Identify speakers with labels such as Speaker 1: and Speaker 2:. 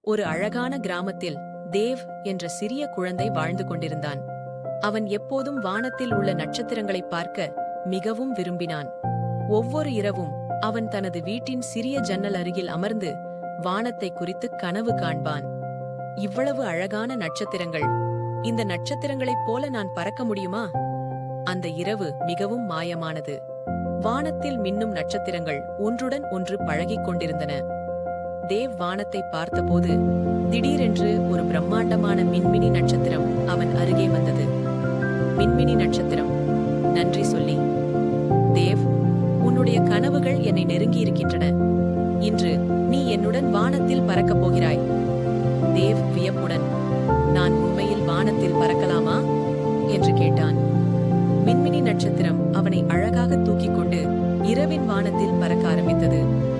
Speaker 1: ஒரு அழகான கிராமத்தில் தேவ் என்ற சிறிய குழந்தை வாழ்ந்து கொண்டிருந்தான். அவன் எப்போதும் வானத்தில் உள்ள நட்சத்திரங்களைப் பார்க்க மிகவும் விரும்பினான். ஒவ்வொரு இரவும் அவன் தனது வீட்டின் சிறிய ஜன்னல் அருகில் அமர்ந்து வானத்தை குறித்து கனவு காண்பான். இவ்வளவு அழகான நட்சத்திரங்கள், இந்த நட்சத்திரங்களைப் போல நான் பறக்க முடியுமா? அந்த இரவு மிகவும் மாயமானது. வானத்தில் மின்னும் நட்சத்திரங்கள் ஒன்றுடன் ஒன்று பழகிக் கொண்டிருந்தன. தேவ் வானத்தை பார்த்தபோது திடீரென்று ஒரு பிரம்மாண்டமான மின்மினி நட்சத்திரம் அவன் அருகே வந்தது. மின்மினி நட்சத்திரம் நன்றி சொல்லி, தேவ், உன்னுடைய கனவுகள் என்னை நெருங்கியிருக்கின்றன. இன்று நீ என்னுடன் வானத்தில் பறக்கப் போகிறாய். தேவ் வியப்புடன், நான் உண்மையில் வானத்தில் பறக்கலாமா என்று கேட்டான். மின்மினி நட்சத்திரம் அவனை அழகாக தூக்கிக் கொண்டு இரவின் வானத்தில் பறக்க ஆரம்பித்தது.